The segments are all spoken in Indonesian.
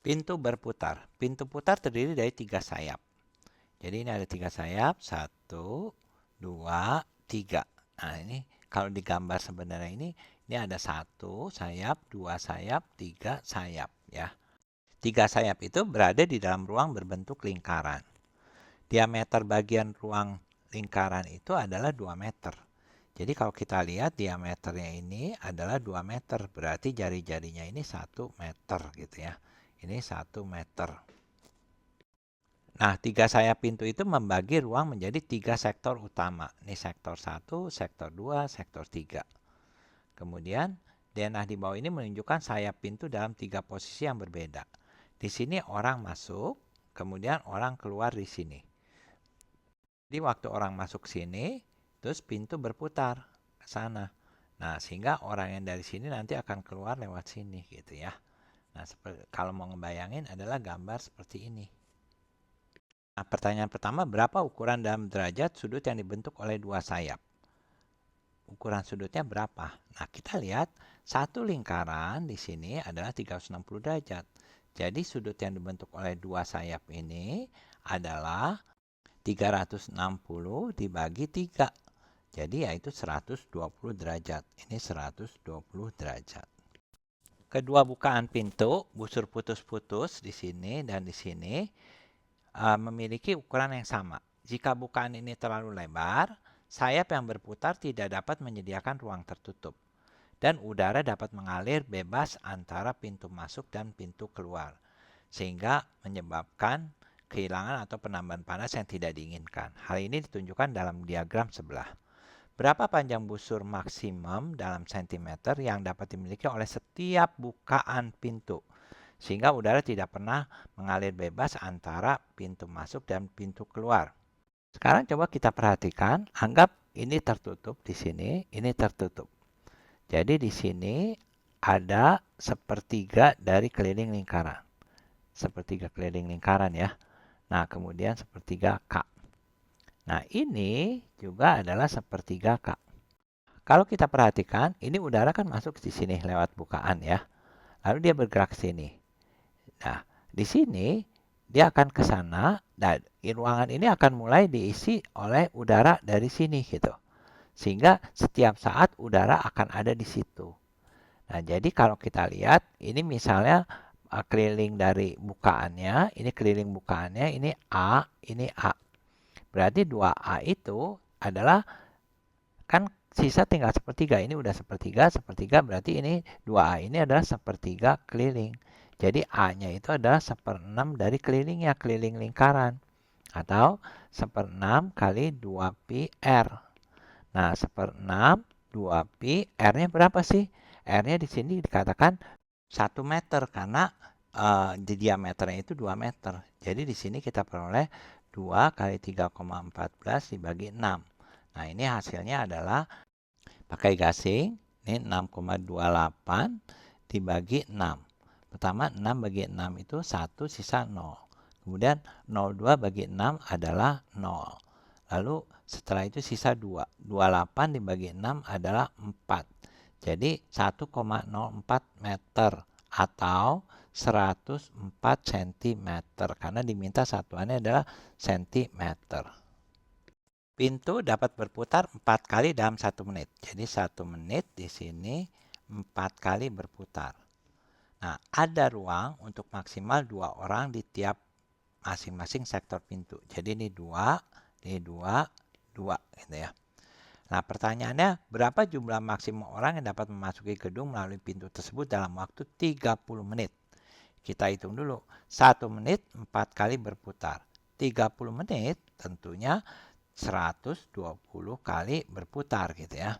Pintu berputar. Pintu putar terdiri dari 3 sayap. Jadi ini ada 3 sayap. 1, 2, 3. Nah ini kalau digambar sebenarnya ini ada 1 sayap, 2 sayap, 3 sayap ya. 3 sayap itu berada di dalam ruang berbentuk lingkaran. Diameter bagian ruang lingkaran itu adalah 2 meter. Jadi kalau kita lihat diameternya ini adalah 2 meter, berarti jari-jarinya ini 1 meter gitu ya. Ini 1 meter. Nah, 3 sayap pintu itu membagi ruang menjadi 3 sektor utama. Ini sektor 1, sektor 2, sektor 3. Kemudian, denah di bawah ini menunjukkan sayap pintu dalam 3 posisi yang berbeda. Di sini orang masuk, kemudian orang keluar di sini. Jadi waktu orang masuk sini, terus pintu berputar ke sana. Nah, sehingga orang yang dari sini nanti akan keluar lewat sini gitu ya. Nah, kalau mau ngebayangin adalah gambar seperti ini. Nah, pertanyaan pertama, berapa ukuran dalam derajat sudut yang dibentuk oleh 2 sayap? Ukuran sudutnya berapa? Nah, kita lihat satu lingkaran di sini adalah 360 derajat. Jadi sudut yang dibentuk oleh 2 sayap ini adalah 360 dibagi 3. Jadi yaitu 120 derajat. Ini 120 derajat. Kedua bukaan pintu, busur putus-putus di sini dan di sini memiliki ukuran yang sama. Jika bukaan ini terlalu lebar, sayap yang berputar tidak dapat menyediakan ruang tertutup. Dan udara dapat mengalir bebas antara pintu masuk dan pintu keluar. Sehingga menyebabkan kehilangan atau penambahan panas yang tidak diinginkan. Hal ini ditunjukkan dalam diagram sebelah. Berapa panjang busur maksimum dalam sentimeter yang dapat dimiliki oleh setiap bukaan pintu? Sehingga udara tidak pernah mengalir bebas antara pintu masuk dan pintu keluar. Sekarang coba kita perhatikan, anggap ini tertutup di sini, ini tertutup. Jadi di sini ada sepertiga dari keliling lingkaran. Sepertiga keliling lingkaran ya. Nah, kemudian sepertiga K. Nah, ini juga adalah sepertiga K. Kalau kita perhatikan, ini udara kan masuk di sini lewat bukaan ya. Lalu dia bergerak ke sini. Nah, di sini dia akan ke sana dan ruangan ini akan mulai diisi oleh udara dari sini gitu. Sehingga setiap saat udara akan ada di situ. Nah, jadi kalau kita lihat ini misalnya keliling dari bukaannya, ini keliling bukaannya, ini A, ini A. Berarti 2A itu adalah kan sisa tinggal sepertiga. Ini udah sepertiga, sepertiga berarti ini 2A ini adalah sepertiga keliling. Jadi A-nya itu adalah 1/6 dari kelilingnya, keliling lingkaran. Atau 1/6 kali 2pi R. Nah, 1/6 2pi R-nya berapa sih? R-nya di sini dikatakan 1 meter karena di diameternya itu 2 meter. Jadi di sini kita peroleh 2 kali 3,14 dibagi 6. Nah, ini hasilnya adalah pakai gasing, ini 6,28 dibagi 6. Pertama 6 bagi 6 itu 1 sisa 0. Kemudian 0,2 bagi 6 adalah 0. Lalu setelah itu sisa 2. 28 dibagi 6 adalah 4. Jadi 1,04 meter atau 104 cm karena diminta satuannya adalah cm. Pintu dapat berputar 4 kali dalam 1 menit. Jadi 1 menit di sini 4 kali berputar. Nah, ada ruang untuk maksimal 2 orang di tiap masing-masing sektor pintu. Jadi ini 2, ini 2, 2 gitu ya. Nah, pertanyaannya berapa jumlah maksimum orang yang dapat memasuki gedung melalui pintu tersebut dalam waktu 30 menit? Kita hitung dulu. 1 menit 4 kali berputar. 30 menit tentunya 120 kali berputar gitu ya.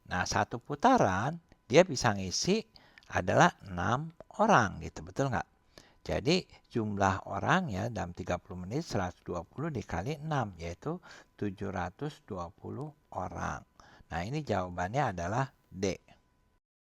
Nah, satu putaran dia bisa ngisi adalah 6 orang gitu, betul nggak? Jadi jumlah orangnya dalam 30 menit 120 dikali 6 yaitu 720 orang. Nah, ini jawabannya adalah D.